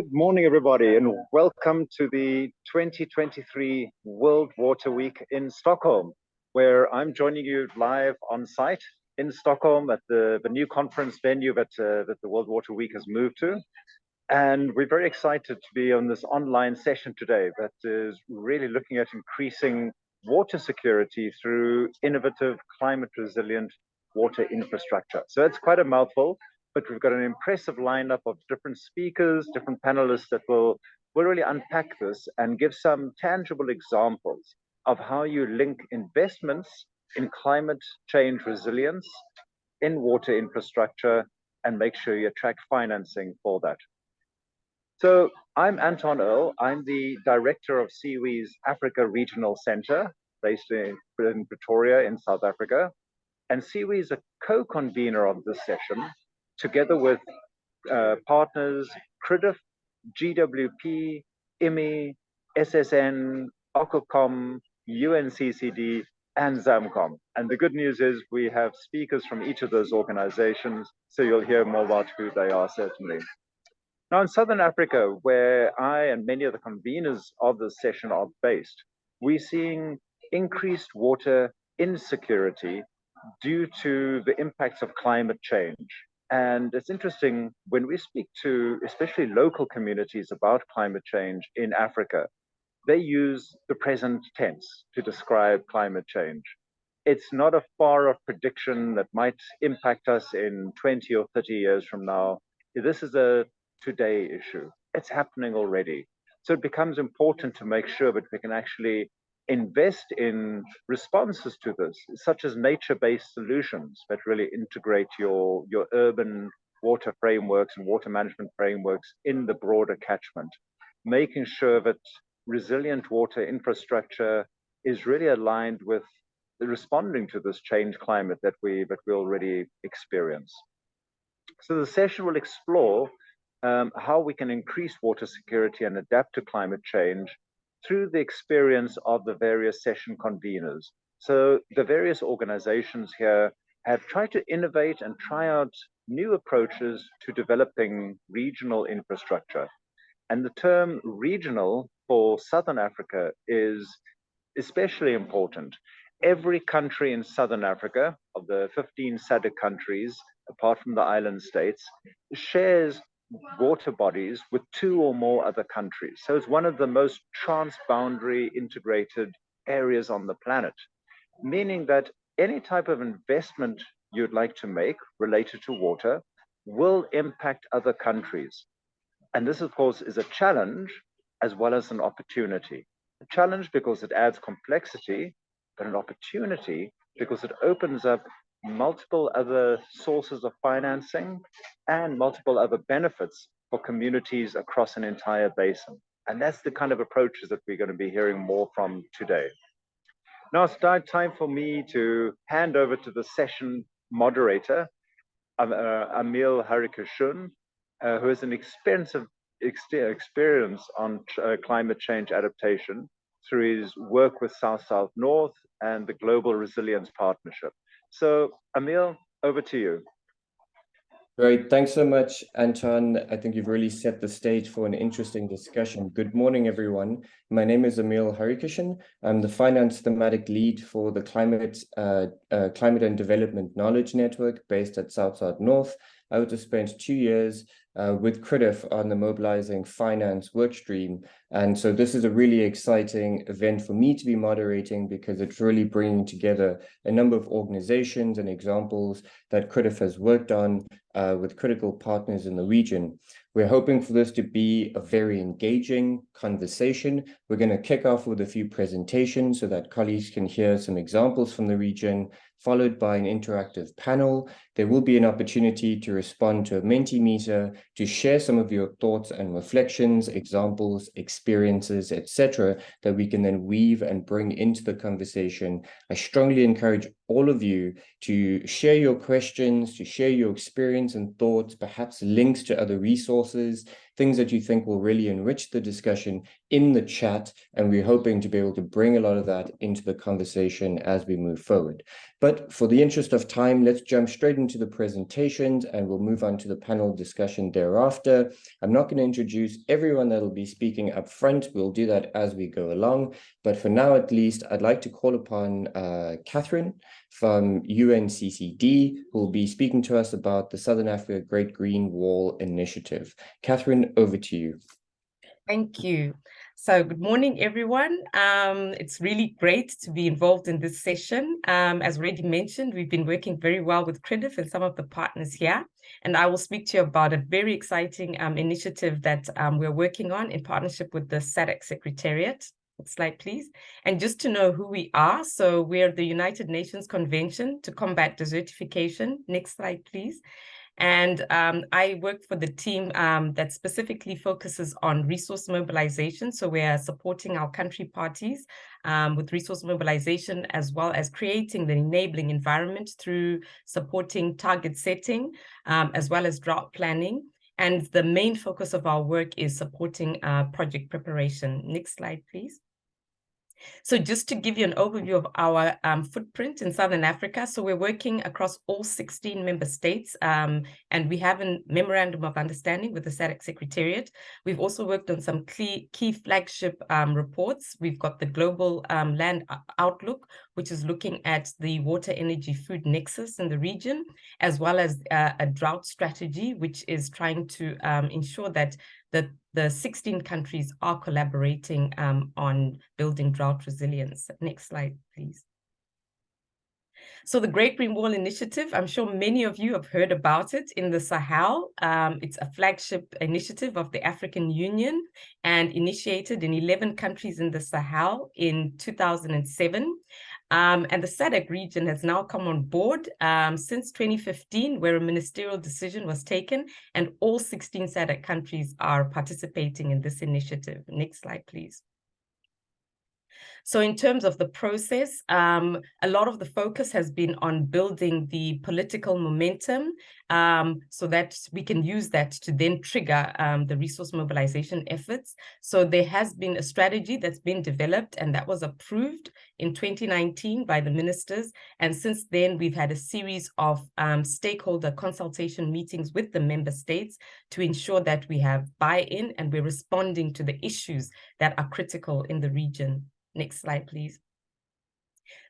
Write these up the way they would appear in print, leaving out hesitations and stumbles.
Good morning, everybody, and welcome to the 2023 World Water Week in Stockholm, where I'm joining you live on site in Stockholm at the new conference venue that the World Water Week has moved to. And we're very excited to be on this online session today that is really looking at increasing water security through innovative, climate-resilient water infrastructure. So it's quite a mouthful, but we've got an impressive lineup of different speakers, different panelists that will really unpack this and give some tangible examples of how you link investments in climate change resilience in water infrastructure and make sure you attract financing for that. So I'm Anton Earl. I'm the director of CWI's Africa Regional Center based in Pretoria in South Africa. And CWI is a co-convener of this session together with partners CRIDF, GWP, IMI, SSN, OCOCOM, UNCCD, and ZAMCOM. And the good news is we have speakers from each of those organizations, so you'll hear more about who they are certainly. Now in Southern Africa, where I and many of the conveners of this session are based, we're seeing increased water insecurity due to the impacts of climate change. And it's interesting when we speak to especially local communities about climate change in Africa, they use the present tense to describe climate change. It's not a far-off prediction that might impact us in 20 or 30 years from now. This is a today issue. It's happening already. So it becomes important to make sure that we can actually invest in responses to this, such as nature-based solutions that really integrate your urban water frameworks and water management frameworks in the broader catchment, making sure that resilient water infrastructure is really aligned with responding to this changed climate that we already experience. So the session will explore how we can increase water security and adapt to climate change through the experience of the various session conveners. So the various organizations here have tried to innovate and try out new approaches to developing regional infrastructure. And the term regional for Southern Africa is especially important. Every country in Southern Africa, of the 15 SADC countries, apart from the island states, shares water bodies with 2 or more other countries. So it's one of the most transboundary integrated areas on the planet, meaning that any type of investment you'd like to make related to water will impact other countries. And this, of course, is a challenge as well as an opportunity. A challenge because it adds complexity, but an opportunity because it opens up multiple other sources of financing and multiple other benefits for communities across an entire basin. And that's the kind of approaches that we're going to be hearing more from today. Now it's time for me to hand over to the session moderator, Emil Harikashun, who has an extensive experience on climate change adaptation through his work with South-South North and the Global Resilience Partnership. So, Emil, over to you. Great. Thanks so much, Anton. I think you've really set the stage for an interesting discussion. Good morning, everyone. My name is Emil Harikashan. I'm the Finance Thematic Lead for the Climate and Development Knowledge Network based at South-South North. I also spent 2 years with CRIDF on the Mobilizing Finance workstream. And so this is a really exciting event for me to be moderating because it's really bringing together a number of organizations and examples that CRIDF has worked on with critical partners in the region. We're hoping for this to be a very engaging conversation. We're going to kick off with a few presentations so that colleagues can hear some examples from the region, followed by an interactive panel. There will be an opportunity to respond to a Mentimeter, to share some of your thoughts and reflections, examples, experiences, etc., that we can then weave and bring into the conversation. I strongly encourage all of you to share your questions, to share your experience and thoughts, perhaps links to other resources things that you think will really enrich the discussion in the chat, and we're hoping to be able to bring a lot of that into the conversation as we move forward. But for the interest of time, let's jump straight into the presentations and we'll move on to the panel discussion thereafter. I'm not going to introduce everyone that will be speaking up front. We'll do that as we go along. But for now, at least, I'd like to call upon Catherine from UNCCD, who will be speaking to us about the Southern Africa Great Green Wall Initiative. Catherine, over to you. Thank you. So good morning, everyone. It's really great to be involved in this session. As already mentioned, we've been working very well with CRIDF and some of the partners here. And I will speak to you about a very exciting initiative that we're working on in partnership with the SADC Secretariat. Next slide, please. And just to know who we are, so we're the United Nations Convention to Combat Desertification. Next slide, please. And I work for the team that specifically focuses on resource mobilization. So we are supporting our country parties with resource mobilization, as well as creating the enabling environment through supporting target setting, as well as drought planning. And the main focus of our work is supporting project preparation. Next slide, please. So just to give you an overview of our footprint in Southern Africa, so we're working across all 16 member states, and we have a memorandum of understanding with the SADC Secretariat. We've also worked on some key flagship reports. We've got the Global Land Outlook, which is looking at the water, energy, food nexus in the region, as well as a drought strategy, which is trying to ensure that the 16 countries are collaborating on building drought resilience. Next slide, please. So the Great Green Wall Initiative, I'm sure many of you have heard about it in the Sahel. It's a flagship initiative of the African Union and initiated in 11 countries in the Sahel in 2007. And the SADC region has now come on board since 2015, where a ministerial decision was taken, and all 16 SADC countries are participating in this initiative. Next slide, please. So in terms of the process, a lot of the focus has been on building the political momentum so that we can use that to then trigger the resource mobilization efforts. So there has been a strategy that's been developed, and that was approved in 2019 by the ministers. And since then, we've had a series of stakeholder consultation meetings with the member states to ensure that we have buy-in and we're responding to the issues that are critical in the region. Next slide, please.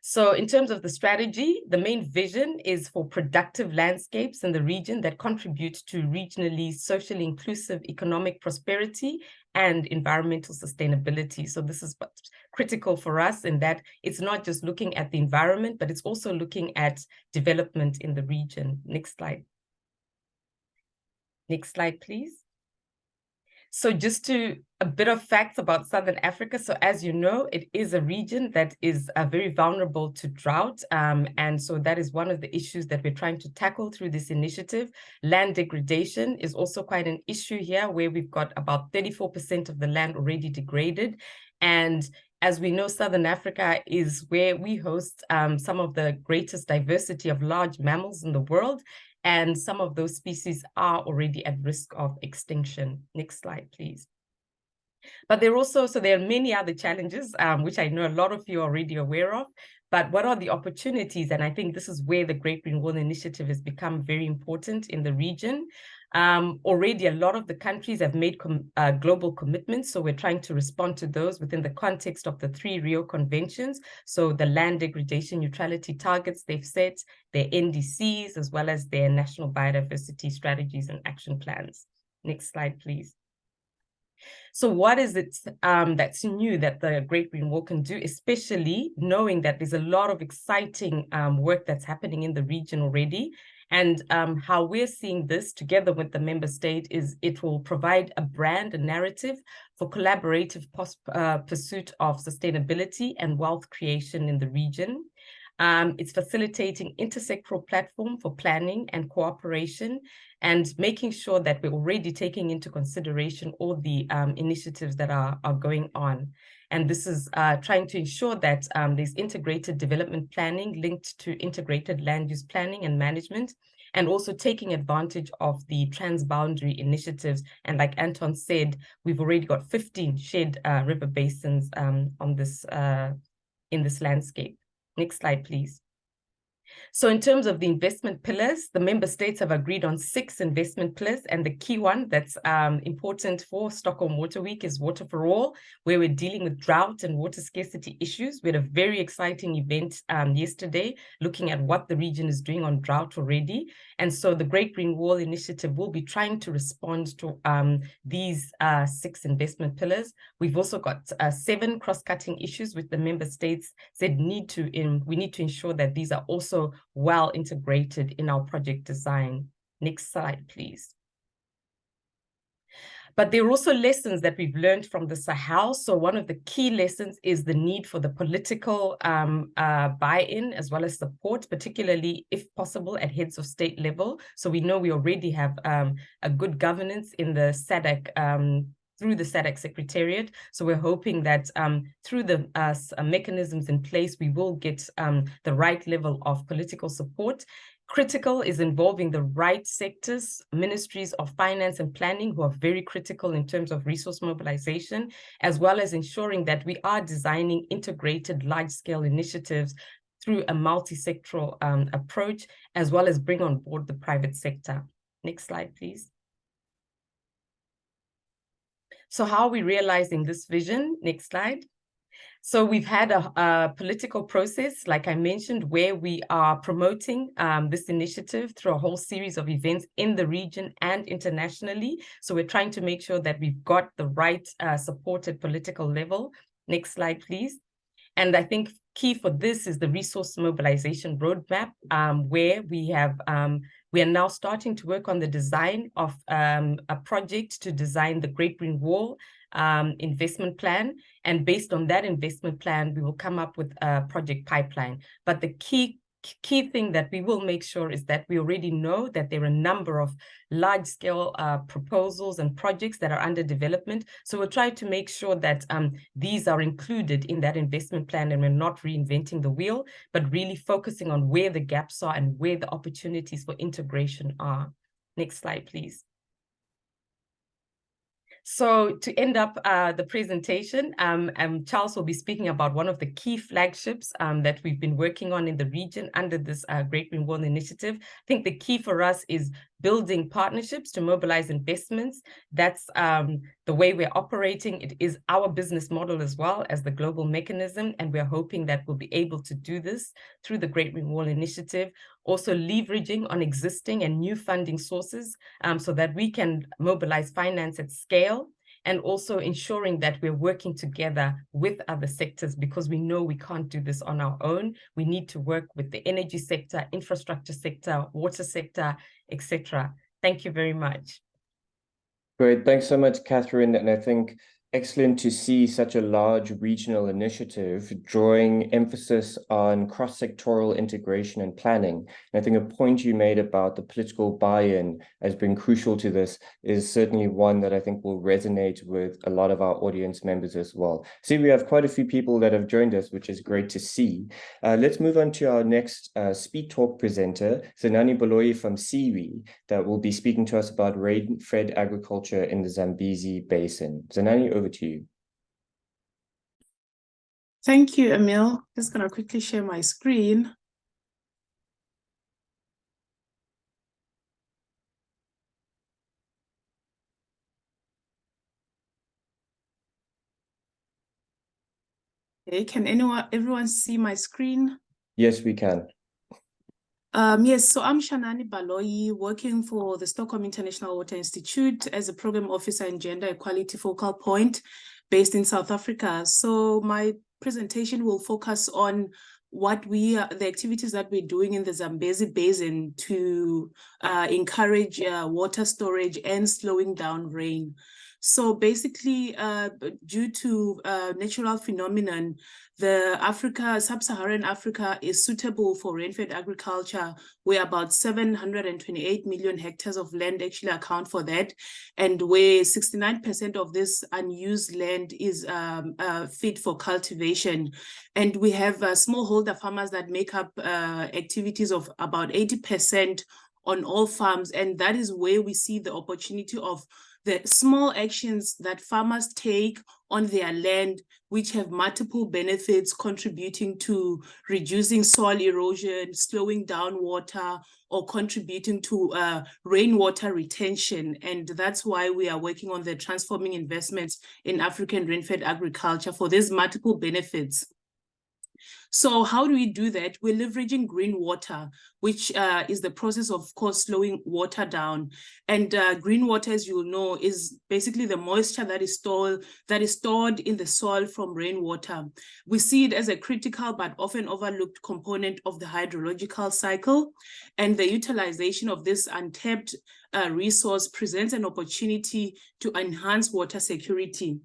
So in terms of the strategy, the main vision is for productive landscapes in the region that contribute to regionally socially inclusive economic prosperity and environmental sustainability. So this is what's critical for us, in that it's not just looking at the environment, but it's also looking at development in the region. Next slide. Next slide, please. So just a bit of facts about Southern Africa. So as you know, it is a region that is very vulnerable to drought. And so that is one of the issues that we're trying to tackle through this initiative. Land degradation is also quite an issue here, where we've got about 34% of the land already degraded. And as we know, Southern Africa is where we host some of the greatest diversity of large mammals in the world. And some of those species are already at risk of extinction. Next slide, please. But there are many other challenges, which I know a lot of you are already aware of. But what are the opportunities? And I think this is where the Great Green Wall Initiative has become very important in the region. Already a lot of the countries have made global commitments, so we're trying to respond to those within the context of the 3 Rio Conventions. So the land degradation neutrality targets they've set, their NDCs, as well as their national biodiversity strategies and action plans. Next slide, please. So what is it that's new that the Great Green Wall can do, especially knowing that there's a lot of exciting work that's happening in the region already? And how we're seeing this together with the member state is it will provide a brand, a narrative for collaborative pursuit of sustainability and wealth creation in the region. It's facilitating intersectoral platform for planning and cooperation, and making sure that we're already taking into consideration all the initiatives that are going on. And this is trying to ensure that there's integrated development planning linked to integrated land use planning and management, and also taking advantage of the transboundary initiatives. And like Anton said, we've already got 15 shared river basins on this in this landscape. Next slide, please. So in terms of the investment pillars, the member states have agreed on 6 investment pillars, and the key one that's important for Stockholm Water Week is Water for All, where we're dealing with drought and water scarcity issues. We had a very exciting event yesterday looking at what the region is doing on drought already. And so the Great Green Wall Initiative will be trying to respond to these 6 investment pillars. We've also got 7 cross-cutting issues which the member states said we need to ensure that these are also well integrated in our project design. Next slide, please. But there are also lessons that we've learned from the Sahel. So one of the key lessons is the need for the political buy-in as well as support, particularly if possible at heads of state level. So we know we already have a good governance in the SADC through the SADC Secretariat. So we're hoping that through the mechanisms in place, we will get the right level of political support. Critical is involving the right sectors, ministries of finance and planning, who are very critical in terms of resource mobilization, as well as ensuring that we are designing integrated large-scale initiatives through a multi-sectoral approach, as well as bring on board the private sector. Next slide, please. So how are we realizing this vision? Next slide. So we've had a political process, like I mentioned, where we are promoting this initiative through a whole series of events in the region and internationally. So we're trying to make sure that we've got the right supported political level. Next slide, please. And I think key for this is the resource mobilization roadmap, where we are now starting to work on the design of a project to design the Great Green Wall investment plan. And based on that investment plan, we will come up with a project pipeline. But the key thing that we will make sure is that we already know that there are a number of large-scale proposals and projects that are under development. So we'll try to make sure that these are included in that investment plan, and we're not reinventing the wheel, but really focusing on where the gaps are and where the opportunities for integration are. Next slide, please. So to end up the presentation, Charles will be speaking about one of the key flagships that we've been working on in the region under this Great Green Wall Initiative. I think the key for us is building partnerships to mobilize investments. That's the way we're operating. It is our business model as well as the global mechanism, and we're hoping that we'll be able to do this through the Great Green Wall Initiative. Also leveraging on existing and new funding sources so that we can mobilize finance at scale, and also ensuring that we're working together with other sectors, because we know we can't do this on our own. We need to work with the energy sector, infrastructure sector, water sector, etc. Thank you very much. Great, thanks so much, Catherine. And I think excellent to see such a large regional initiative drawing emphasis on cross-sectoral integration and planning. And I think a point you made about the political buy-in as being crucial to this is certainly one that I think will resonate with a lot of our audience members as well. See, we have quite a few people that have joined us, which is great to see. Let's move on to our next Speed Talk presenter, Zenani Baloyi from Siwi, that will be speaking to us about rain-fed agriculture in the Zambezi Basin. Zenani, over to you. Thank you, Emil. Just going to quickly share my screen. Okay, can everyone see my screen? Yes, we can. Yes, so I'm Shanani Baloyi, working for the Stockholm International Water Institute as a program officer in gender equality focal point based in South Africa. So my presentation will focus on the activities that we're doing in the Zambezi Basin to encourage water storage and slowing down rain. So basically, due to natural phenomenon, sub-Saharan Africa is suitable for rain-fed agriculture, where about 728 million hectares of land actually account for that, and where 69% of this unused land is fit for cultivation. And we have smallholder farmers that make up activities of about 80% on all farms. And that is where we see the opportunity of the small actions that farmers take on their land, which have multiple benefits, contributing to reducing soil erosion, slowing down water, or contributing to rainwater retention. And that's why we are working on the transforming investments in African rainfed agriculture for these multiple benefits. So how do we do that? We're leveraging green water, which is the process of course slowing water down. And green water, as you know, is basically the moisture that is stored in the soil from rainwater. We see it as a critical but often overlooked component of the hydrological cycle. And the utilization of this untapped resource presents an opportunity to enhance water security.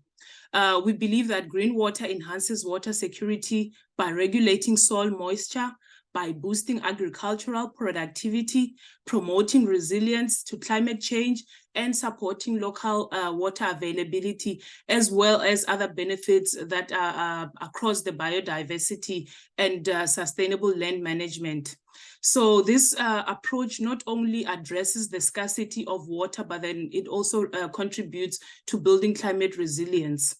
We believe that green water enhances water security by regulating soil moisture, by boosting agricultural productivity, promoting resilience to climate change, and supporting local water availability, as well as other benefits that are across the biodiversity and sustainable land management. So this approach not only addresses the scarcity of water, but then it also contributes to building climate resilience.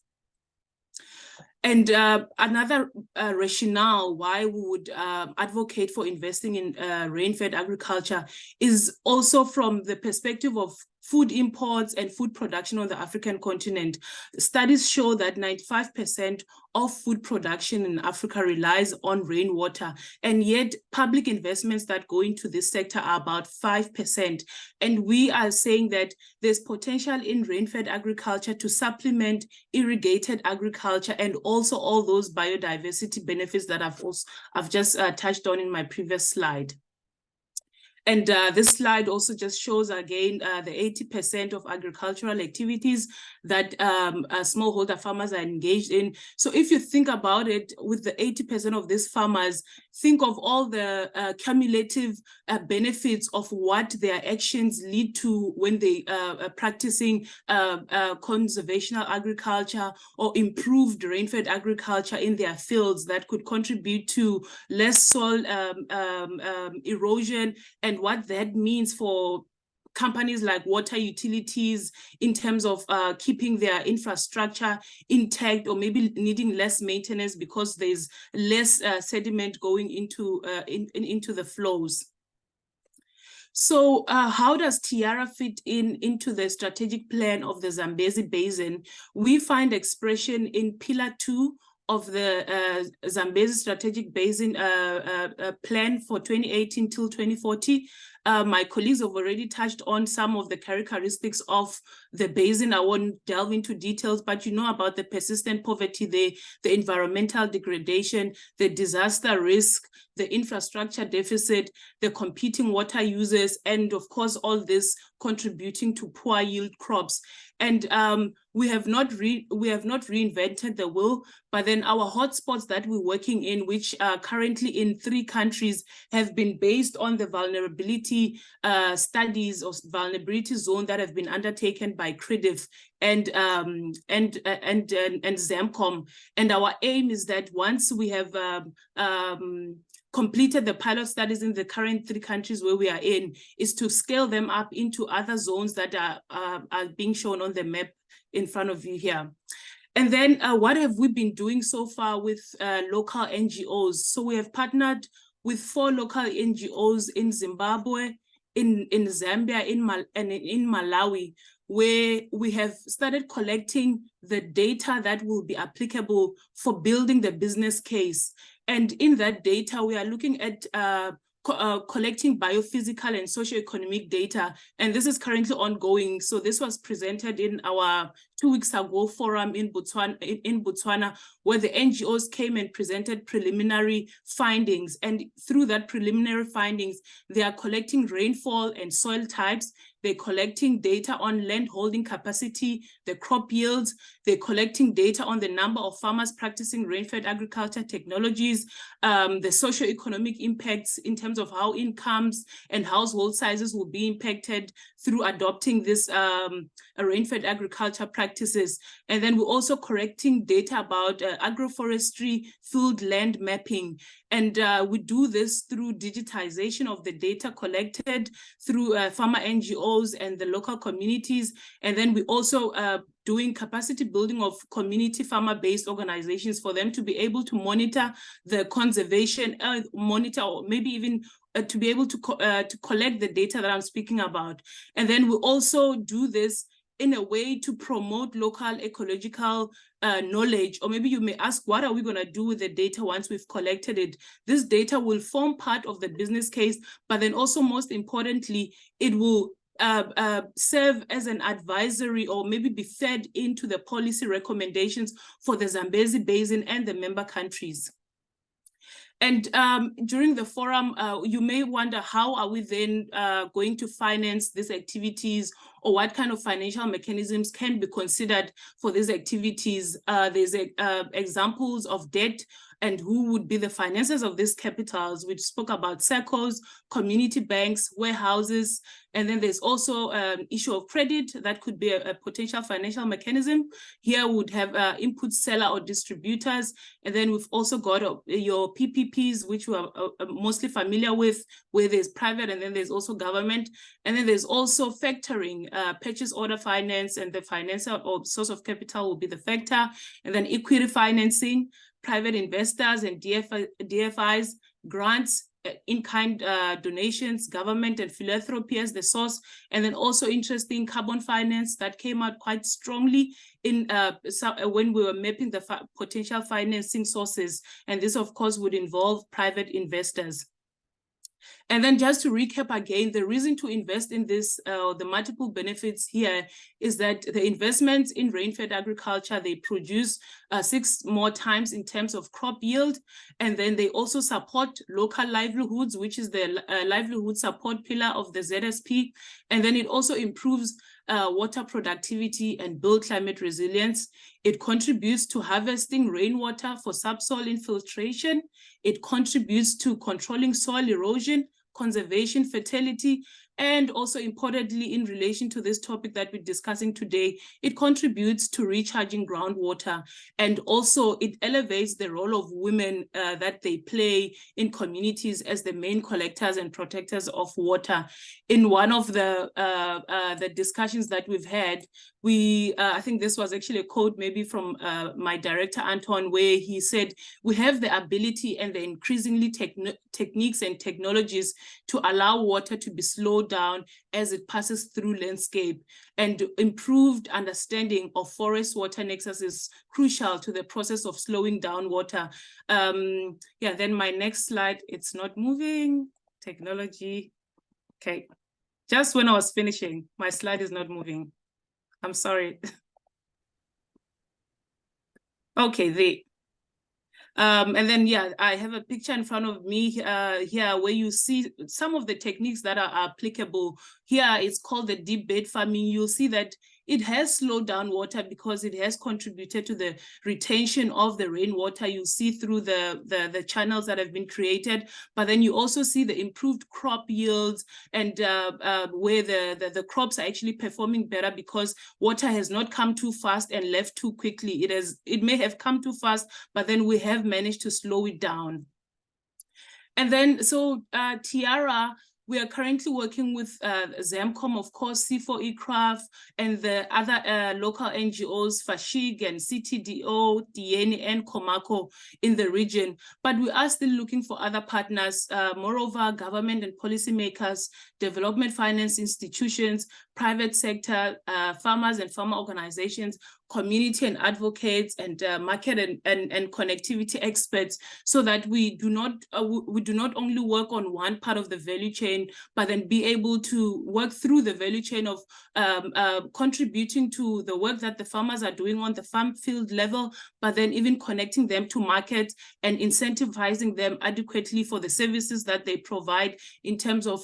And another rationale why we would advocate for investing in rain-fed agriculture is also from the perspective of food imports and food production on the African continent. Studies show that 95% of food production in Africa relies on rainwater, and yet public investments that go into this sector are about 5%. And we are saying that there's potential in rain-fed agriculture to supplement irrigated agriculture and also all those biodiversity benefits that I've just touched on in my previous slide. And this slide also just shows again the 80% of agricultural activities that smallholder farmers are engaged in. So if you think about it, with the 80% of these farmers, think of all the cumulative benefits of what their actions lead to when they are practicing conservational agriculture or improved rain-fed agriculture in their fields that could contribute to less soil erosion, and what that means for companies like water utilities in terms of keeping their infrastructure intact, or maybe needing less maintenance because there's less sediment going into the flows. So how does Tiara fit into the strategic plan of the Zambezi Basin? We find expression in Pillar 2 of the Zambezi Strategic Basin plan for 2018 till 2040. My colleagues have already touched on some of the characteristics of the basin. I won't delve into details, but you know about the persistent poverty there, the environmental degradation, the disaster risk, the infrastructure deficit, the competing water users, and of course, all this contributing to poor yield crops. And we have not reinvented the wheel, but then our hotspots that we're working in, which are currently in 3 countries, have been based on the vulnerability studies or vulnerability zone that have been undertaken by CRIDF and ZAMCOM. And our aim is that once we have completed the pilot studies in the current 3 countries where we are in, is to scale them up into other zones that are being shown on the map in front of you here. And then what have we been doing so far with local NGOs? So we have partnered with 4 local NGOs in Zimbabwe, in Zambia, and in Malawi, where we have started collecting the data that will be applicable for building the business case. And in that data, we are looking at collecting biophysical and socioeconomic data, and this is currently ongoing. So this was presented in our 2 weeks ago forum in Botswana, where the NGOs came and presented preliminary findings. And through that preliminary findings, they are collecting rainfall and soil types. they're collecting data on land holding capacity, the crop yields, they're collecting data on the number of farmers practicing rain-fed agriculture technologies, the socio-economic impacts in terms of how incomes and household sizes will be impacted through adopting this rain-fed agriculture practices. And then we're also collecting data about agroforestry, field land mapping. And we do this through digitization of the data collected through farmer NGOs and the local communities. And then we also doing capacity building of community farmer-based organizations for them to be able to monitor the conservation, monitor, or maybe even to be able to collect the data that I'm speaking about. And then we also do this in a way to promote local ecological knowledge. Or maybe you may ask, what are we going to do with the data once we've collected it? This data will form part of the business case, but then also most importantly, it will serve as an advisory or maybe be fed into the policy recommendations for the Zambezi Basin and the member countries. And during the forum, you may wonder, how are we then going to finance these activities, or what kind of financial mechanisms can be considered for these activities? There's examples of debt and who would be the financiers of these capitals. We spoke about SACCOs, community banks, warehouses, and then there's also issue of credit that could be a potential financial mechanism. Here would have input seller or distributors. And then we've also got your PPPs, which we are mostly familiar with, where there's private and then there's also government. And then there's also factoring, purchase order finance, and the financial or source of capital will be the factor. And then equity financing, private investors and DFIs, grants, in-kind donations, government and philanthropy as the source, and then also interesting carbon finance that came out quite strongly in when we were mapping the potential financing sources. And this, of course, would involve private investors. And then just to recap again, the reason to invest in this, the multiple benefits here, is that the investments in rain-fed agriculture, they produce 6 more times in terms of crop yield. And then they also support local livelihoods, which is the livelihood support pillar of the ZSP. And then it also improves water productivity and build climate resilience. It contributes to harvesting rainwater for subsoil infiltration. It contributes to controlling soil erosion, conservation, fertility, and also importantly, in relation to this topic that we're discussing today, it contributes to recharging groundwater. And also it elevates the role of women that they play in communities as the main collectors and protectors of water. In one of the discussions that we've had, I think this was actually a quote maybe from my director, Anton, where he said, we have the ability and the increasingly techniques and technologies to allow water to be slowed down as it passes through landscape, and improved understanding of forest water nexus is crucial to the process of slowing down water. Yeah, then my next slide, it's not moving, technology. Okay, just when I was finishing, my slide is not moving. I'm sorry. Okay, there. And then, yeah, I have a picture in front of me here where you see some of the techniques that are applicable. Here it's called the deep bed farming. You'll see that it has slowed down water because it has contributed to the retention of the rainwater. You see through the channels that have been created, but then you also see the improved crop yields and where the crops are actually performing better because water has not come too fast and left too quickly. It may have come too fast, but then we have managed to slow it down. And then, so Tiara, we are currently working with Zamcom, of course, C4ECRAF, and the other local NGOs, FASHIG and CTDO, Dieni, and Komako in the region. But we are still looking for other partners, moreover, government and policymakers, development finance institutions, private sector, farmers and farmer organizations, community and advocates, and market and connectivity experts, so that we do not only work on one part of the value chain, but then be able to work through the value chain of contributing to the work that the farmers are doing on the farm field level, but then even connecting them to markets and incentivizing them adequately for the services that they provide in terms of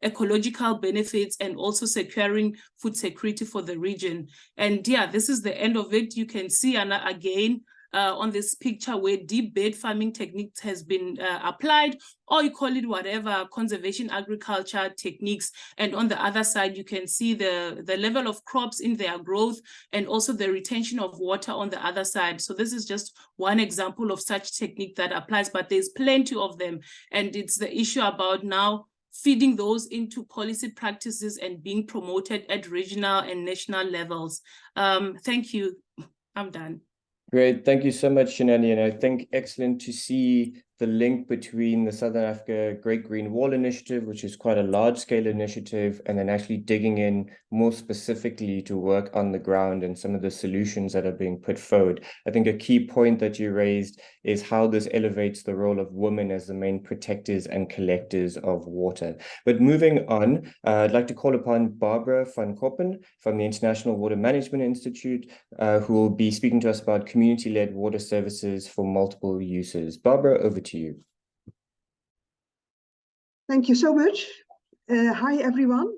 ecological benefits, and also securing food security for the region. And yeah, this is the end of it. You can see again on this picture where deep bed farming techniques has been applied, or you call it whatever, conservation agriculture techniques. And on the other side, you can see the level of crops in their growth and also the retention of water on the other side. So this is just one example of such technique that applies, but there's plenty of them. And it's the issue about now feeding those into policy practices and being promoted at regional and national levels. Thank you. I'm done. Great, thank you so much, Shanani. And I think excellent to see the link between the Southern Africa Great Green Wall Initiative, which is quite a large-scale initiative, and then actually digging in more specifically to work on the ground and some of the solutions that are being put forward. I think a key point that you raised is how this elevates the role of women as the main protectors and collectors of water. But moving on, I'd like to call upon Barbara van Koppen from the International Water Management Institute, who will be speaking to us about community-led water services for multiple uses. Barbara, over to you. Thank you so much. Hi, everyone.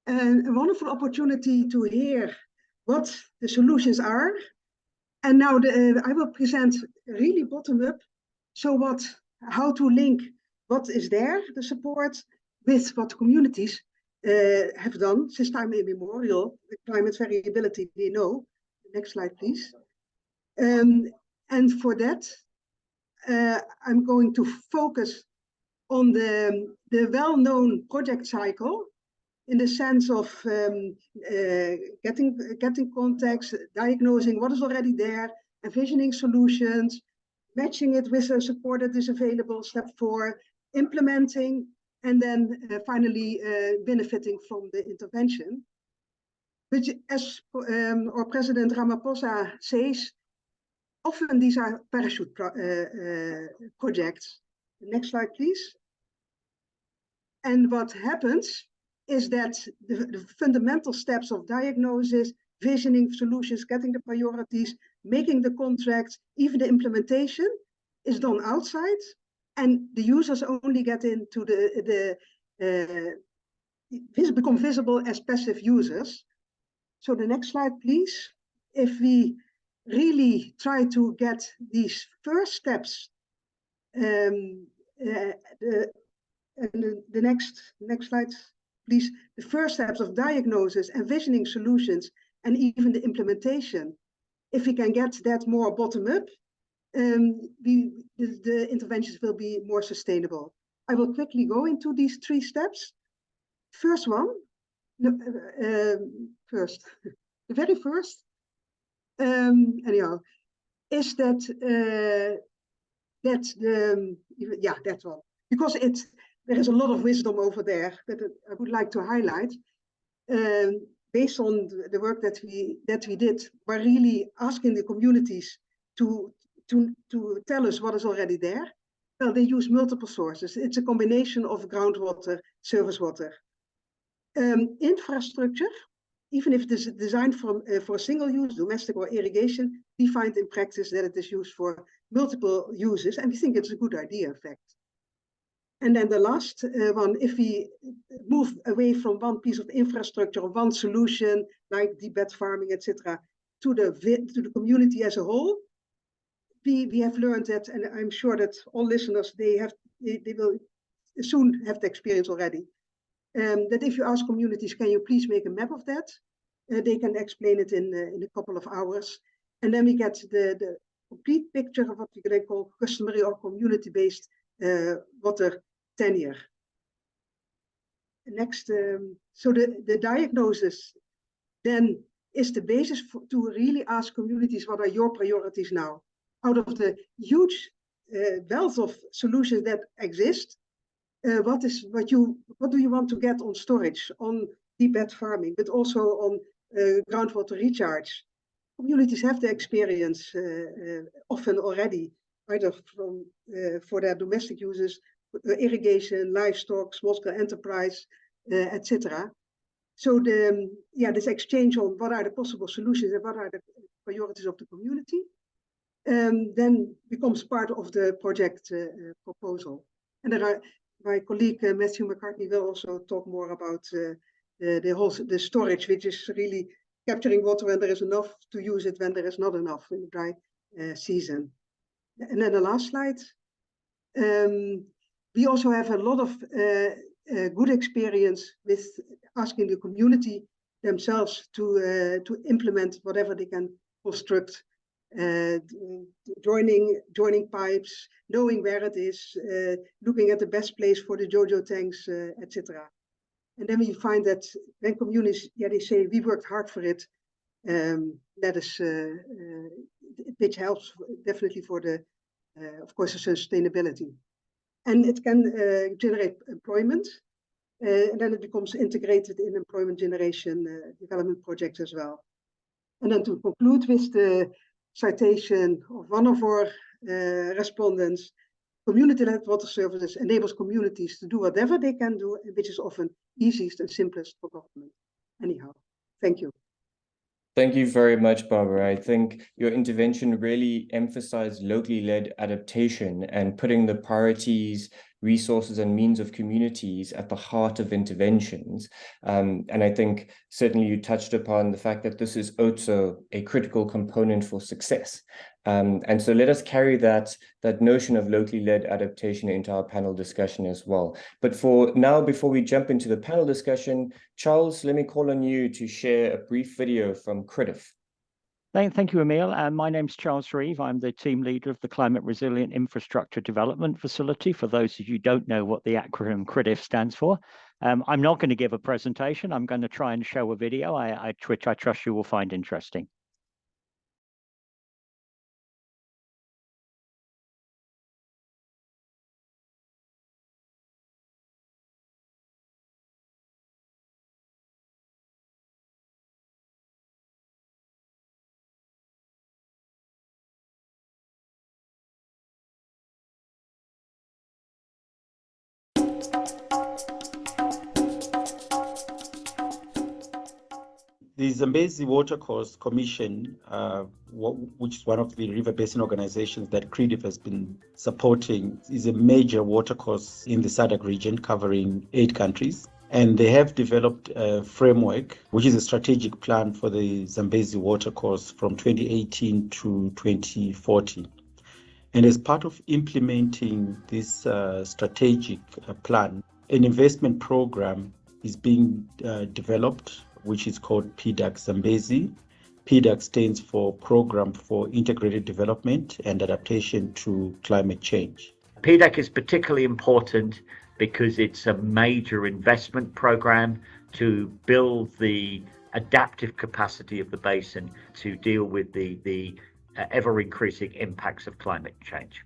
A wonderful opportunity to hear what the solutions are. And now I will present really bottom up. So how to link what is there, the support, with what communities have done since time immemorial. The climate variability, we know. Next slide, please. And for that, I'm going to focus on the well-known project cycle in the sense of getting context, diagnosing what is already there, envisioning solutions, matching it with a support that is available, step 4, implementing, and then finally benefiting from the intervention. Which, as our President Ramaphosa says, often these are parachute projects. Next slide, please. And what happens is that the fundamental steps of diagnosis, visioning solutions, getting the priorities, making the contracts, even the implementation is done outside, and the users only get into become visible as passive users. So the next slide, please. If we really try to get these first steps, the next slide, please. The first steps of diagnosis, envisioning solutions, and even the implementation. If we can get that more bottom up, the interventions will be more sustainable. I will quickly go into these 3 steps. First one, the very first, anyhow, is that that one, because there is a lot of wisdom over there that I would like to highlight. Based on the work that we did, by really asking the communities to tell us what is already there. Well, they use multiple sources. It's a combination of groundwater, surface water, infrastructure. Even if it is designed for single use, domestic or irrigation, we find in practice that it is used for multiple uses, and we think it's a good idea, in fact. And then the last one, if we move away from one piece of infrastructure or one solution, like deep bed farming, etc., to the community as a whole, we have learned that, and I'm sure that all listeners, they will soon have the experience already, that if you ask communities, can you please make a map of that? They can explain it in a couple of hours. And then we get the complete picture of what we can call customary or community-based water tenure. Next, so the diagnosis then is the basis to really ask communities, what are your priorities now? Out of the huge wealth of solutions that exist, what do you want to get on storage, on deep bed farming, but also on groundwater recharge? Communities have the experience often already, either for their domestic uses, irrigation, livestock, small-scale enterprise, etc. So this exchange on what are the possible solutions and what are the priorities of the community, then becomes part of the project proposal. And there are My colleague Matthew McCartney will also talk more about the storage, which is really capturing water when there is enough to use it when there is not enough in the dry season. And then the last slide. We also have a lot of good experience with asking the community themselves to implement whatever they can construct, joining pipes, knowing where it is, looking at the best place for the JoJo tanks, etc. And then we find that when communities, they say we worked hard for it, that is, which helps definitely for the, of course, the sustainability. And it can generate employment, and then it becomes integrated in employment generation development projects as well. And then to conclude with the citation of one of our respondents, community-led water services enables communities to do whatever they can do, which is often easiest and simplest for government. Anyhow, thank you. Thank you very much, Barbara. I think your intervention really emphasized locally led adaptation and putting the priorities, resources, and means of communities at the heart of interventions. And I think certainly you touched upon the fact that this is also a critical component for success. And so let us carry that notion of locally led adaptation into our panel discussion as well. But for now, before we jump into the panel discussion, Charles, let me call on you to share a brief video from CRIDF. Thank you, Emil. My name's Charles Reeve. I'm the team leader of the Climate Resilient Infrastructure Development Facility, for those of you who don't know what the acronym CRIDF stands for. I'm not going to give a presentation. I'm going to try and show a video, which I trust you will find interesting. The Zambezi Watercourse Commission, which is one of the river basin organizations that CRIDF has been supporting, is a major watercourse in the SADC region covering 8 countries. And they have developed a framework, which is a strategic plan for the Zambezi Watercourse from 2018 to 2040. And as part of implementing this strategic plan, an investment program is being developed, which is called PDAC Zambezi. PDAC stands for Program for Integrated Development and Adaptation to Climate Change. PDAC is particularly important because it's a major investment program to build the adaptive capacity of the basin to deal with the ever-increasing impacts of climate change.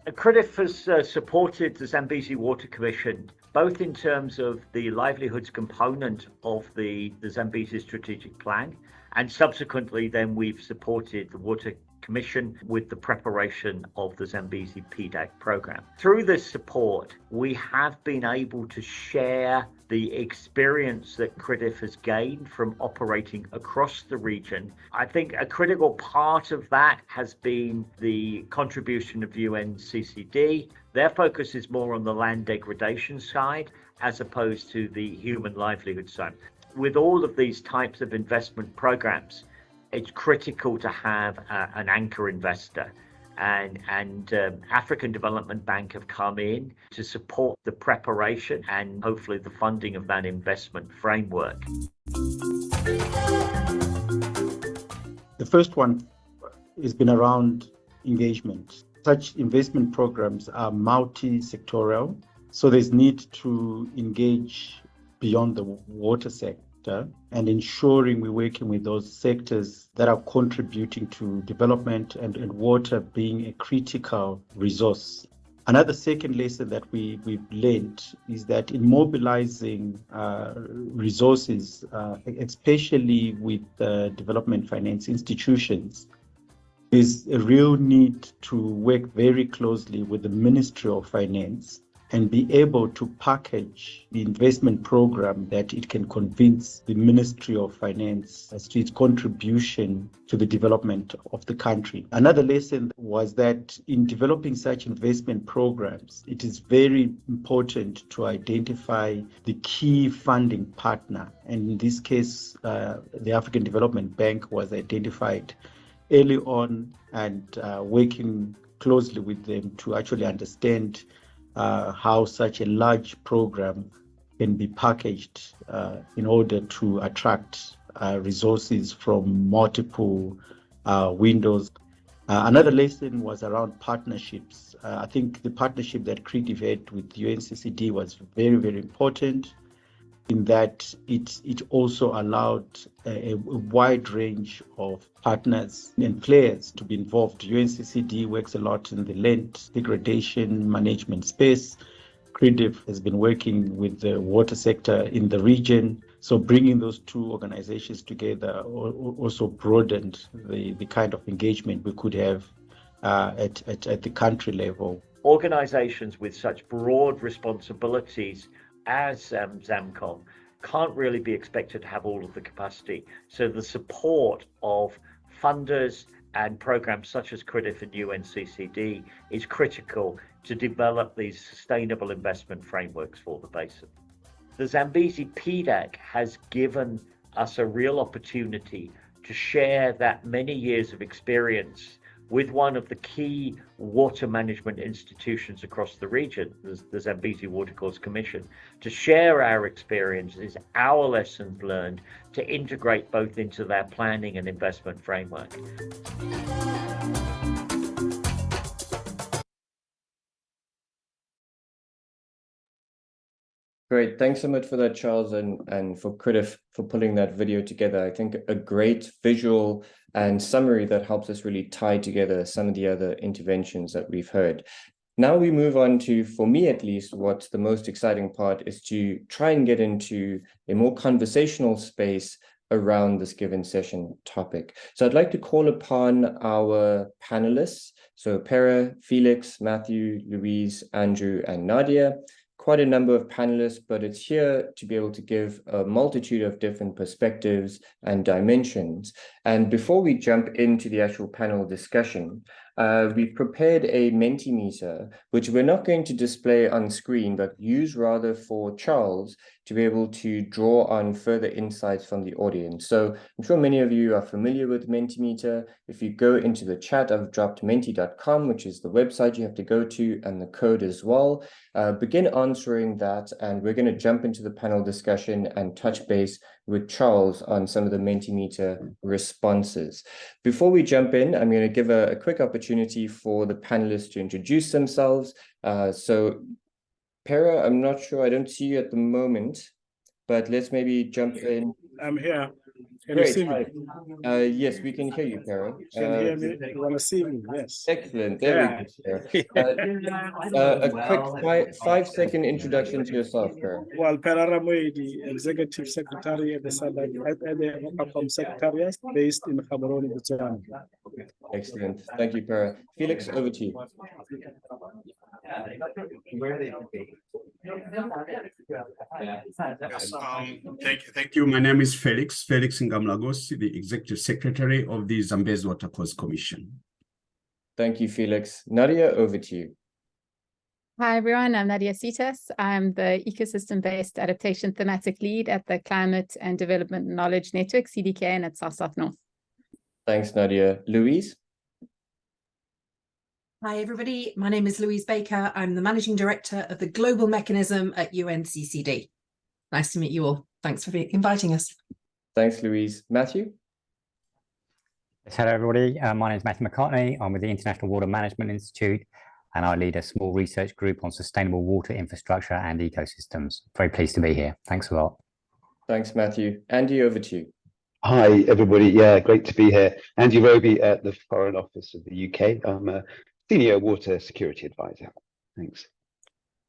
CRIDF has supported the Zambezi Water Commission both in terms of the livelihoods component of the Zambezi strategic plan, and subsequently then we've supported the Water Commission with the preparation of the Zambezi PDAC program. Through this support, we have been able to share the experience that CRIDF has gained from operating across the region. I think a critical part of that has been the contribution of UNCCD. Their focus is more on the land degradation side as opposed to the human livelihood side. With all of these types of investment programs, it's critical to have an anchor investor, and African Development Bank have come in to support the preparation and hopefully the funding of that investment framework. The first one has been around engagement. Such investment programs are multi-sectoral, so there's need to engage beyond the water sector and ensuring we're working with those sectors that are contributing to development and water being a critical resource. Another second lesson that we've learned is that in mobilizing resources, especially with development finance institutions, there's a real need to work very closely with the Ministry of Finance and be able to package the investment program that it can convince the Ministry of Finance as to its contribution to the development of the country. Another lesson was that in developing such investment programs, it is very important to identify the key funding partner. And in this case, the African Development Bank was identified early on, and working closely with them to actually understand how such a large program can be packaged in order to attract resources from multiple windows. Another lesson was around partnerships. I think the partnership that CRIDF had with UNCCD was very, very important, in that it also allowed a wide range of partners and players to be involved. UNCCD works a lot in the land degradation management space. CRIDF has been working with the water sector in the region. So bringing those two organizations together also broadened the kind of engagement we could have at the country level. Organizations with such broad responsibilities as ZAMCOM can't really be expected to have all of the capacity. So the support of funders and programs such as CRIDF and UNCCD is critical to develop these sustainable investment frameworks for the basin. The Zambezi PDAC has given us a real opportunity to share that many years of experience with one of the key water management institutions across the region, the Zambezi Watercourse Commission, to share our experiences, our lessons learned, to integrate both into their planning and investment framework. Great. Thanks so much for that, Charles, and for CRIDF for pulling that video together. I think a great visual and summary that helps us really tie together some of the other interventions that we've heard. Now we move on to, for me at least, what's the most exciting part is to try and get into a more conversational space around this given session topic. So I'd like to call upon our panelists. So Pere, Felix, Matthew, Louise, Andrew, and Nadia. Quite a number of panelists, but it's here to be able to give a multitude of different perspectives and dimensions. And before we jump into the actual panel discussion, we've prepared a Mentimeter, which we're not going to display on screen, but use rather for Charles to be able to draw on further insights from the audience. So I'm sure many of you are familiar with Mentimeter. If you go into the chat, I've dropped menti.com, which is the website you have to go to, and the code as well. Begin answering that, and we're going to jump into the panel discussion and touch base with Charles on some of the Mentimeter responses. Before we jump in, I'm going to give a quick opportunity for the panelists to introduce themselves. So, Pere, I'm not sure, I don't see you at the moment, but let's maybe jump in. I'm here. Can Great. you see me? Yes, we can hear you, Pere. Can you hear me? You want to see me? Yes. Excellent. There we go, Pere. A quick 5-second introduction to yourself, Pere. Well, Pere Ramoy, the Executive Secretary at the Aquifers Secretariat based in Gaborone, Botswana. Excellent. Thank you, Pere. Felix, over to you. Yes, thank you. My name is Felix Ngamlagos, the Executive Secretary of the Zambezi Watercourse Commission. Thank you, Felix. Nadia, over to you. Hi, everyone. I'm Nadia Sitas. I'm the Ecosystem-Based Adaptation Thematic Lead at the Climate and Development Knowledge Network, CDKN, at South North. Thanks, Nadia. Louise? Hi, everybody. My name is Louise Baker. I'm the Managing Director of the Global Mechanism at UNCCD. Nice to meet you all. Thanks for inviting us. Thanks, Louise. Matthew? Hello, everybody. My name is Matthew McCartney. I'm with the International Water Management Institute, and I lead a small research group on sustainable water infrastructure and ecosystems. Very pleased to be here. Thanks a lot. Thanks, Matthew. Andy, over to you. Hi, everybody. Yeah, great to be here. Andy Roby at the Foreign Office of the UK. I'm a Senior Water Security Advisor. Thanks.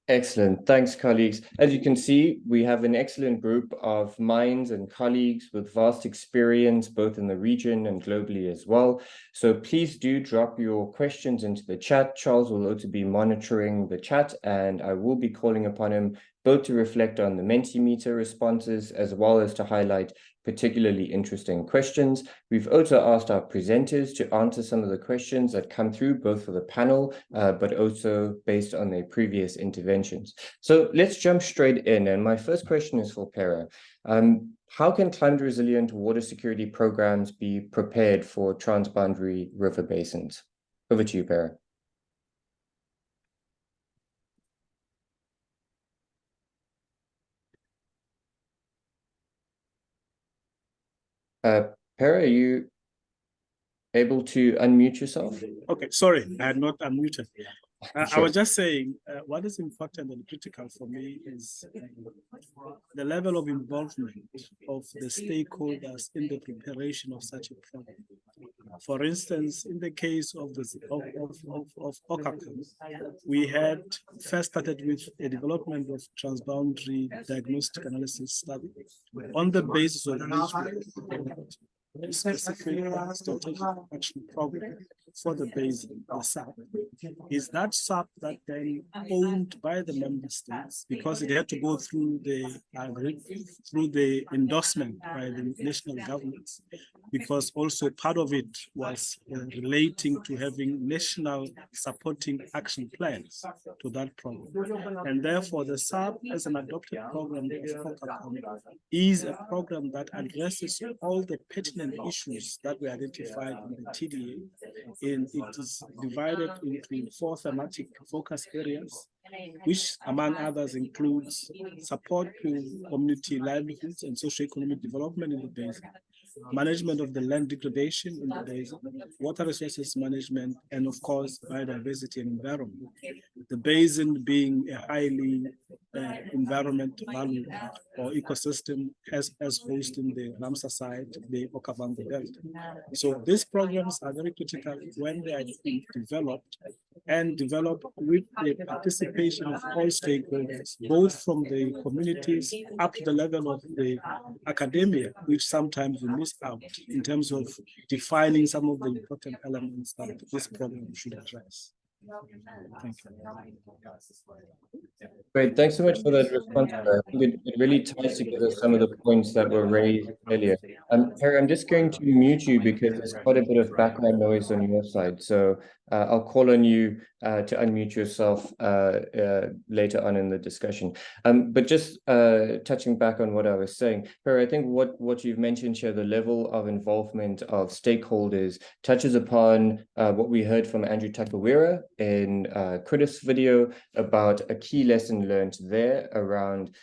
Excellent. Thanks, colleagues. As you can see, we have an excellent group of minds and colleagues with vast experience, both in the region and globally as well. So please do drop your questions into the chat. Charles will also be monitoring the chat, and I will be calling upon him both to reflect on the Mentimeter responses as well as to highlight particularly interesting questions. We've also asked our presenters to answer some of the questions that come through, both for the panel, but also based on their previous interventions. So let's jump straight in. And my first question is for Pere. How can climate resilient water security programs be prepared for transboundary river basins? Over to you, Pere. Pere, are you able to unmute yourself? Okay, sorry, I had not unmuted. I was just saying, what is important and critical for me is the level of involvement of the stakeholders in the preparation of such a program. For instance, in the case of Okakam, we had first started with a development of transboundary diagnostic analysis study on the basis of which specific strategic action program for the basin, the SAP. Is that SAP that then owned by the member states because it had to go through the endorsement by the national governments, because also part of it was relating to having national supporting action plans to that program. And therefore the SAP as an adopted program is a program that addresses all the pertinent issues that were identified in the TDA. And it is divided into 4 thematic focus areas, which among others includes support to community livelihoods and socio-economic development in the basin, management of the land degradation in the basin, water resources management, and of course, biodiversity and environment. The basin being a highly environment value or ecosystem as host in the Ramsar site, the Okavango Belt. So these programs are very critical when they are being developed with the participation of all stakeholders, both from the communities up to the level of the academia, which sometimes we miss out in terms of defining some of the important elements that this program should address. Thank you. Great, thanks so much for that response. I think it really ties together some of the points that were raised earlier. Harry, I'm just going to mute you because there's quite a bit of background noise on your side. So I'll call on you to unmute yourself later on in the discussion. But just touching back on what I was saying, Harry, I think what you've mentioned here, the level of involvement of stakeholders, touches upon what we heard from Andrew Takawira in CRIDF's video about a key lesson learned there around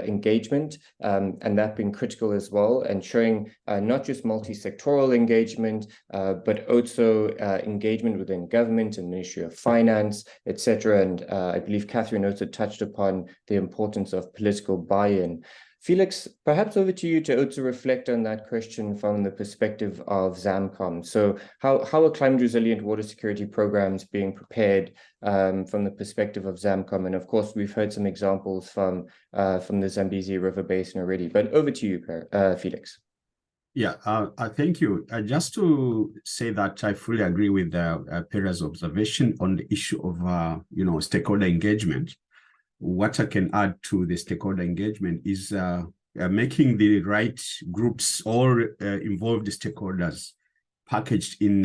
engagement, and that being critical as well, and showing not just multi-sectoral engagement, but also engagement within government and Ministry of Finance, etc. And I believe Catherine also touched upon the importance of political buy-in. Felix, perhaps over to you to also reflect on that question from the perspective of ZAMCOM. So how are climate resilient water security programs being prepared from the perspective of ZAMCOM? And of course, we've heard some examples from the Zambezi River Basin already, but over to you, Felix. Yeah, thank you. Just to say that I fully agree with Pere's observation on the issue of, stakeholder engagement. What I can add to the stakeholder engagement is making the right groups, all involved stakeholders, packaged in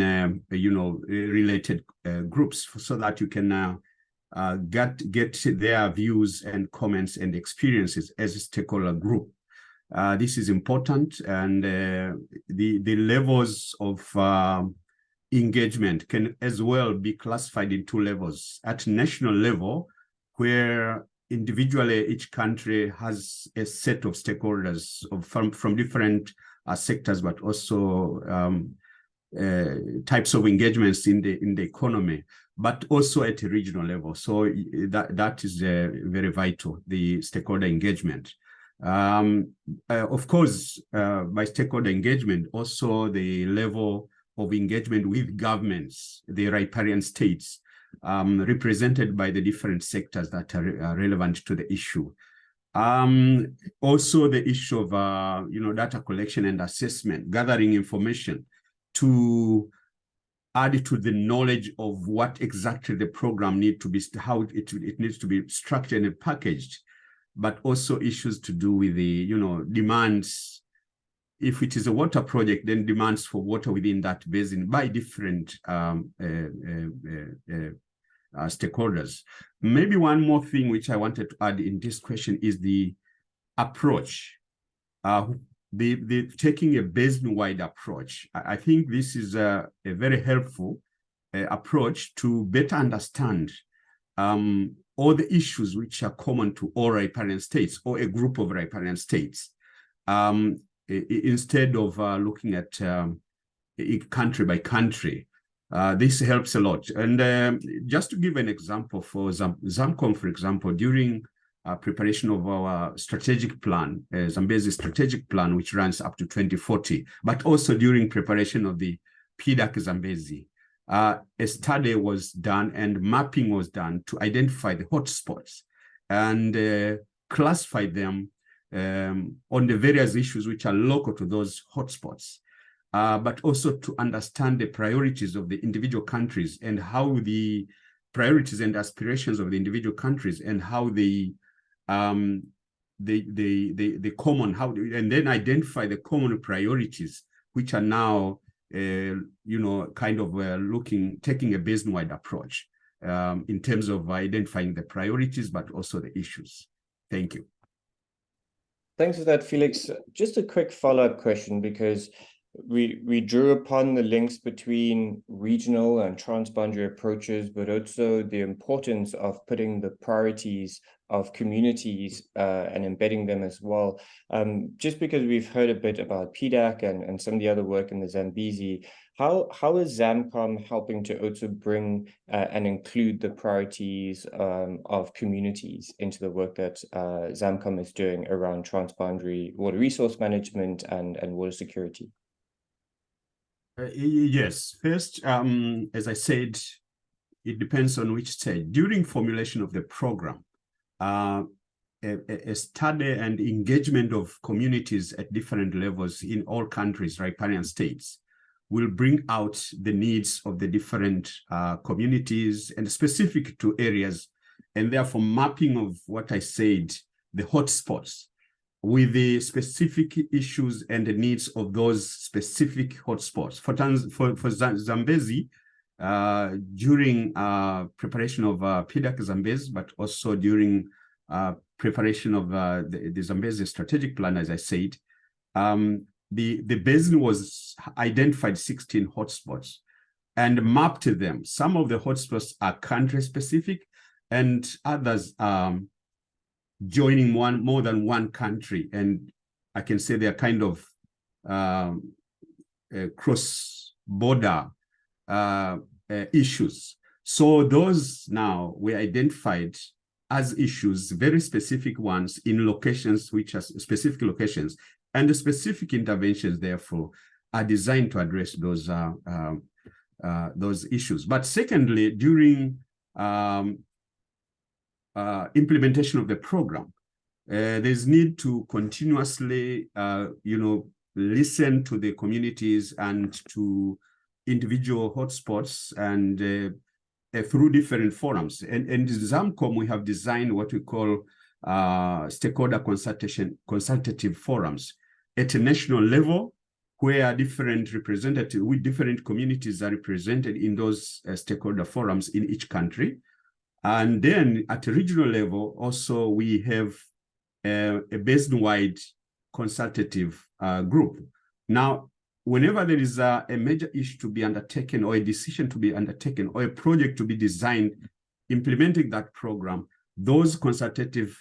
related groups, so that you can get their views and comments and experiences as a stakeholder group. This is important, and the levels of engagement can as well be classified in 2 levels. At national level, where individually each country has a set of stakeholders from different sectors, but also types of engagements in the economy, but also at a regional level. So that is very vital, the stakeholder engagement. Of course, by stakeholder engagement, also the level of engagement with governments, the riparian states, represented by the different sectors that are relevant to the issue. Also the issue of data collection and assessment, gathering information to add to the knowledge of what exactly the program needs to be, how it needs to be structured and packaged, but also issues to do with the demands. If it is a water project, then demands for water within that basin by different stakeholders. Maybe one more thing which I wanted to add in this question is the approach, the taking a basin-wide approach. I think this is a very helpful approach to better understand all the issues which are common to all riparian states or a group of riparian states, instead of looking at country by country. This helps a lot. And just to give an example for ZAMCOM, for example, during preparation of our strategic plan, Zambezi strategic plan, which runs up to 2040, but also during preparation of the PDAC Zambezi, a study was done and mapping was done to identify the hotspots and classify them on the various issues which are local to those hotspots. But also to understand the priorities of the individual countries and how the priorities and aspirations of the individual countries and how the common, and then identify the common priorities, which are now, taking a basin-wide approach in terms of identifying the priorities, but also the issues. Thank you. Thanks for that, Felix. Just a quick follow-up question, because we drew upon the links between regional and transboundary approaches, but also the importance of putting the priorities of communities and embedding them as well. Just because we've heard a bit about PDAC and some of the other work in the Zambezi, how is ZAMCOM helping to also bring and include the priorities of communities into the work that ZAMCOM is doing around transboundary water resource management and water security? Yes. First, as I said, it depends on which stage. During formulation of the program, a study and engagement of communities at different levels in all countries, riparian states, will bring out the needs of the different communities and specific to areas, and therefore mapping of what I said, the hotspots, with the specific issues and the needs of those specific hotspots. For Zambezi, during preparation of PDAC Zambezi, but also during preparation of the Zambezi strategic plan, as I said, the basin was identified 16 hotspots and mapped them. Some of the hotspots are country specific and others joining more than one country, and I can say they are kind of cross-border issues. So those now were identified as issues, very specific ones in locations which are specific locations, and the specific interventions therefore are designed to address those issues. But secondly, during implementation of the program, there's need to continuously, listen to the communities and to individual hotspots and through different forums. And in ZAMCOM, we have designed what we call stakeholder consultative forums at a national level, where different representatives with different communities are represented in those stakeholder forums in each country. And then at a regional level, also we have a basin-wide consultative group. Now, whenever there is a major issue to be undertaken or a decision to be undertaken or a project to be designed, implementing that program, those consultative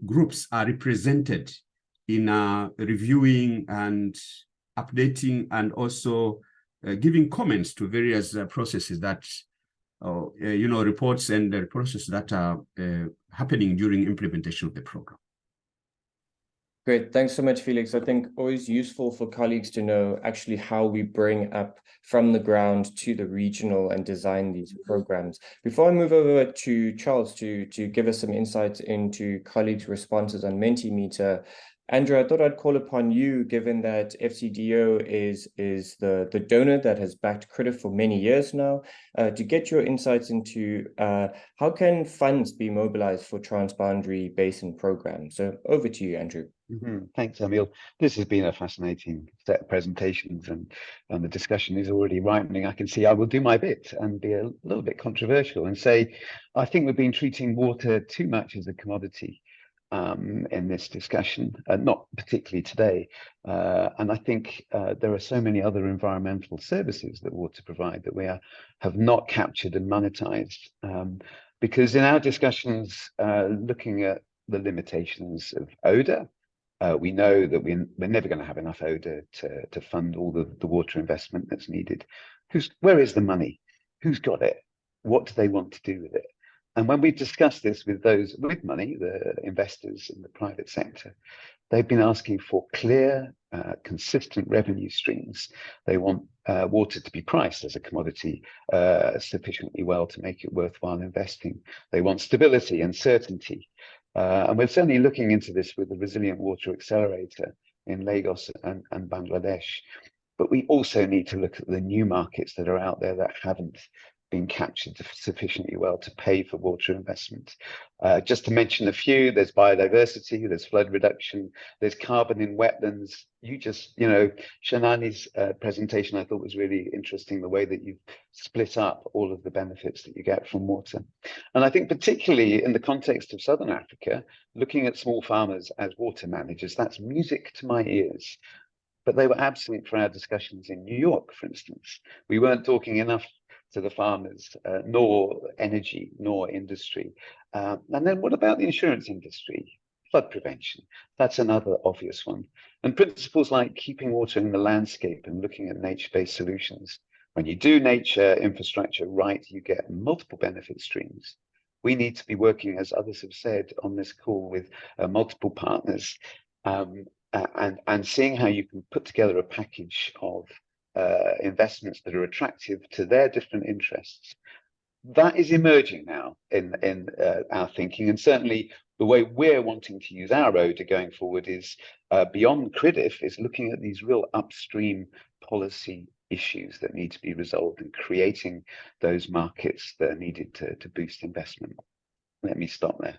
groups are represented in reviewing and updating and also giving comments to various processes that reports and the processes that are happening during implementation of the program. Great. Thanks so much, Felix. I think always useful for colleagues to know actually how we bring up from the ground to the regional and design these programs. Before I move over to Charles to give us some insights into colleagues' responses on Mentimeter, Andrew, I thought I'd call upon you, given that FCDO is the donor that has backed CRIDF for many years now, to get your insights into how can funds be mobilized for transboundary basin programs. So over to you, Andrew. Thanks, Emil. This has been a fascinating set of presentations, and the discussion is already ripening. I can see I will do my bit and be a little bit controversial and say, I think we've been treating water too much as a commodity in this discussion, not particularly today. And I think there are so many other environmental services that water provide that we have not captured and monetized. Because in our discussions, looking at the limitations of ODA, we know that we're never going to have enough ODA to fund all the water investment that's needed. Where is the money? Who's got it? What do they want to do with it? And when we've discussed this with those with money, the investors in the private sector, they've been asking for clear, consistent revenue streams. They want water to be priced as a commodity sufficiently well to make it worthwhile investing. They want stability and certainty. And we're certainly looking into this with the Resilient Water Accelerator in Lagos and Bangladesh. But we also need to look at the new markets that are out there that haven't been captured sufficiently well to pay for water investment. Just to mention a few, there's biodiversity, there's flood reduction, there's carbon in wetlands. Shanani's presentation I thought was really interesting, the way that you've split up all of the benefits that you get from water. And I think particularly in the context of Southern Africa, looking at small farmers as water managers, that's music to my ears. But they were absent from our discussions in New York, for instance. We weren't talking enough to the farmers, nor energy, nor industry. And then what about the insurance industry? Flood prevention, that's another obvious one. And principles like keeping water in the landscape and looking at nature-based solutions. When you do nature infrastructure right, you get multiple benefit streams. We need to be working, as others have said on this call, with multiple partners and seeing how you can put together a package of investments that are attractive to their different interests. That is emerging now in our thinking, and certainly the way we're wanting to use our ODA going forward is beyond CRIDF, is looking at these real upstream policy issues that need to be resolved and creating those markets that are needed to boost investment. Let me stop there.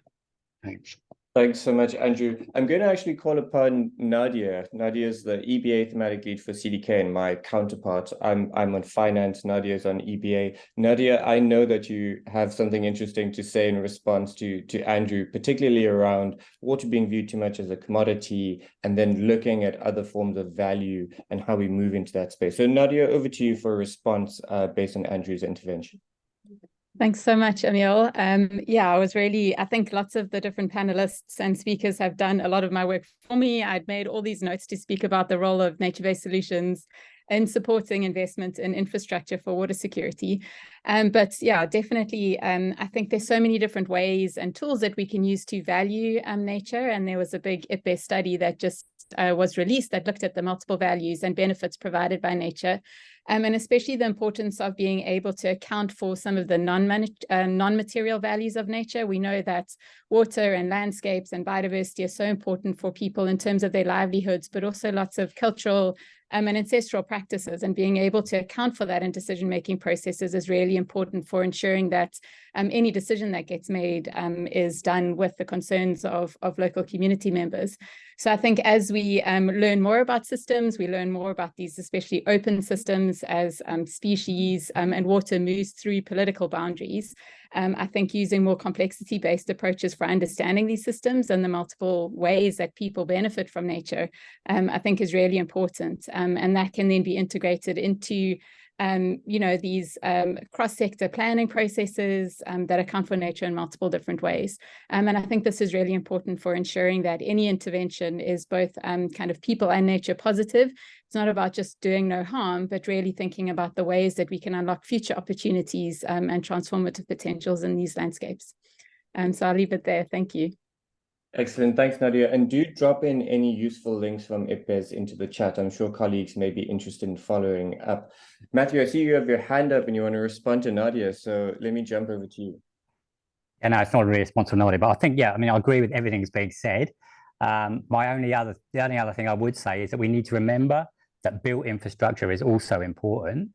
Thanks. Thanks so much, Andrew. I'm going to actually call upon Nadia. Nadia is the EBA thematic lead for CDK and my counterpart. I'm on finance, Nadia's on EBA. Nadia, I know that you have something interesting to say in response to Andrew, particularly around water being viewed too much as a commodity and then looking at other forms of value and how we move into that space. So Nadia, over to you for a response based on Andrew's intervention. Thanks so much, Emil. I think lots of the different panelists and speakers have done a lot of my work for me. I'd made all these notes to speak about the role of nature-based solutions in supporting investment in infrastructure for water security. Definitely, I think there's so many different ways and tools that we can use to value nature. And there was a big IPBES study that just was released that looked at the multiple values and benefits provided by nature. And especially the importance of being able to account for some of the non-material values of nature. We know that water and landscapes and biodiversity are so important for people in terms of their livelihoods, but also lots of cultural and ancestral practices, and being able to account for that in decision-making processes is really important for ensuring that any decision that gets made is done with the concerns of local community members. So I think as we learn more about systems, we learn more about these especially open systems as species and water moves through political boundaries. I think using more complexity-based approaches for understanding these systems and the multiple ways that people benefit from nature, I think is really important. And that can then be integrated into these cross-sector planning processes that account for nature in multiple different ways. And I think this is really important for ensuring that any intervention is both kind of people and nature positive. It's not about just doing no harm, but really thinking about the ways that we can unlock future opportunities and transformative potentials in these landscapes. So I'll leave it there. Thank you. Excellent. Thanks, Nadia. And do drop in any useful links from IPBES into the chat. I'm sure colleagues may be interested in following up. Matthew, I see you have your hand up and you want to respond to Nadia. So let me jump over to you. Yeah, no, it's not really a response to Nadia, but I think, yeah, I mean, I agree with everything that's being said. The only other thing I would say is that we need to remember that built infrastructure is also important.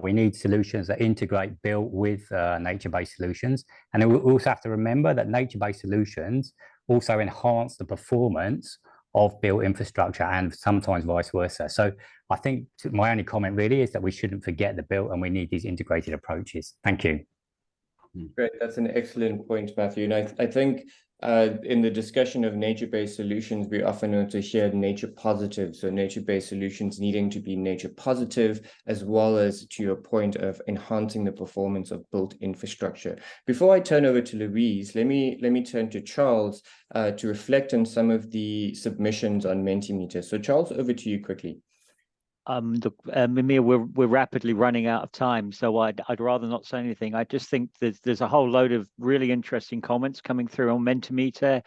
We need solutions that integrate built with nature-based solutions. And we also have to remember that nature-based solutions also enhance the performance of built infrastructure and sometimes vice versa. So I think my only comment really is that we shouldn't forget the built and we need these integrated approaches. Thank you. Great, that's an excellent point, Matthew. And I think in the discussion of nature-based solutions, we often want to hear nature positive. So nature-based solutions needing to be nature positive, as well as to your point of enhancing the performance of built infrastructure. Before I turn over to Louise, let me turn to Charles to reflect on some of the submissions on Mentimeter. So Charles, over to you quickly. Mimir, we're rapidly running out of time, so I'd rather not say anything. I just think there's a whole load of really interesting comments coming through on Mentimeter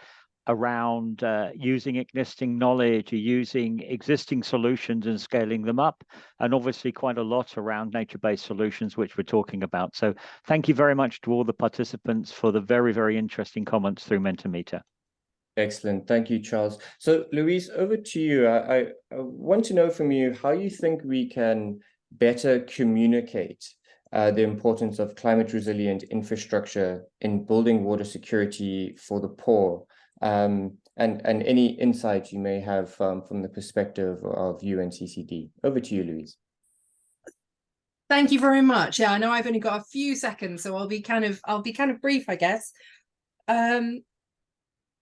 around using existing knowledge, using existing solutions and scaling them up, and obviously quite a lot around nature-based solutions, which we're talking about. So thank you very much to all the participants for the very, very interesting comments through Mentimeter. Excellent. Thank you, Charles. So, Louise, over to you. I want to know from you how you think we can better communicate the importance of climate resilient infrastructure in building water security for the poor, and any insights you may have from the perspective of UNCCD. Over to you, Louise. Thank you very much. Yeah, I know I've only got a few seconds, so I'll be kind of brief, I guess.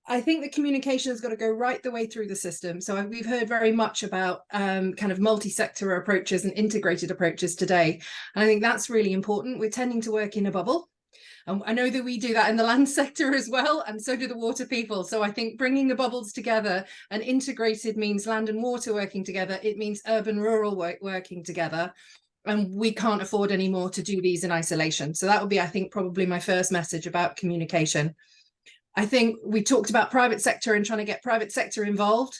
I think the communication has got to go right the way through the system. So we've heard very much about kind of multi-sectoral approaches and integrated approaches today. And I think that's really important. We're tending to work in a bubble. I know that we do that in the land sector as well, and so do the water people. So I think bringing the bubbles together and integrated means land and water working together. It means urban rural working together. And we can't afford anymore to do these in isolation. So that would be, I think, probably my first message about communication. I think we talked about private sector and trying to get private sector involved.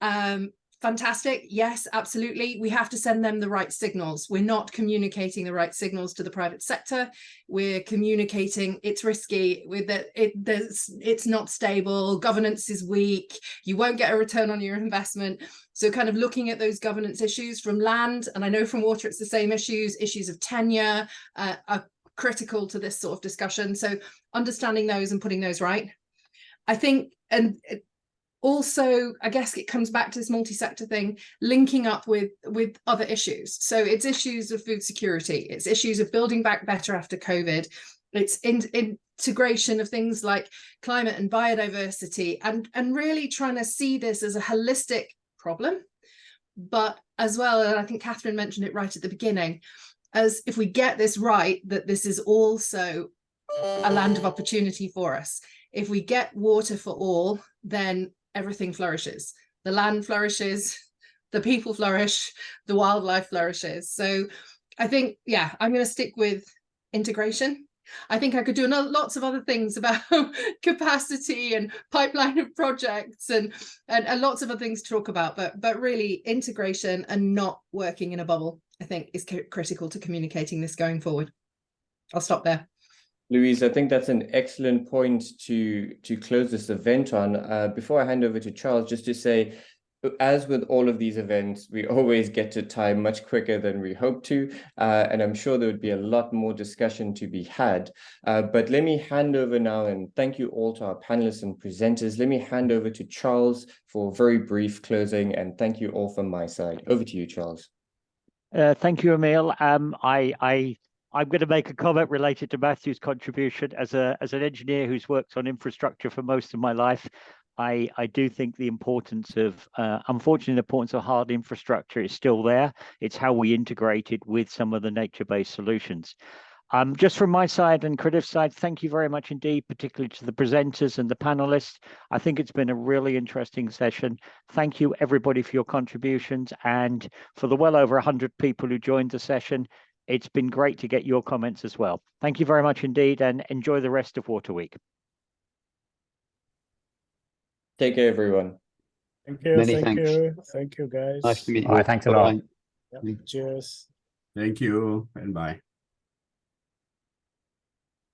Fantastic. Yes, absolutely. We have to send them the right signals. We're not communicating the right signals to the private sector. We're communicating it's risky, it's not stable, governance is weak, you won't get a return on your investment. So kind of looking at those governance issues from land, and I know from water it's the same issues of tenure are critical to this sort of discussion. So understanding those and putting those right. I think, and also, I guess it comes back to this multi-sector thing, linking up with other issues. So it's issues of food security, it's issues of building back better after COVID, it's integration of things like climate and biodiversity, and really trying to see this as a holistic problem, but as well, and I think Catherine mentioned it right at the beginning, as if we get this right, that this is also a land of opportunity for us. If we get water for all, then everything flourishes. The land flourishes, the people flourish, the wildlife flourishes. So I think, yeah, I'm going to stick with integration. I think I could do lots of other things about capacity and pipeline of projects and lots of other things to talk about, but really integration and not working in a bubble, I think, is critical to communicating this going forward. I'll stop there. Louise, I think that's an excellent point to close this event on. Before I hand over to Charles, just to say, as with all of these events, we always get to time much quicker than we hope to, and I'm sure there would be a lot more discussion to be had. But let me hand over now, and thank you all to our panelists and presenters. Let me hand over to Charles for a very brief closing, and thank you all from my side. Over to you, Charles. Thank you, Emil. I'm going to make a comment related to Matthew's contribution. As an engineer who's worked on infrastructure for most of my life, I do think the importance of, unfortunately, the importance of hard infrastructure is still there. It's how we integrate it with some of the nature-based solutions. Just from my side and CRIDF side, thank you very much indeed, particularly to the presenters and the panelists. I think it's been a really interesting session. Thank you, everybody, for your contributions, and for the well over 100 people who joined the session. It's been great to get your comments as well. Thank you very much indeed, and enjoy the rest of Water Week. Take care, everyone. Thank you. Many thank thanks. you. Thank you, guys. Nice to meet you. All right, thanks a lot. Cheers. Thank you and bye.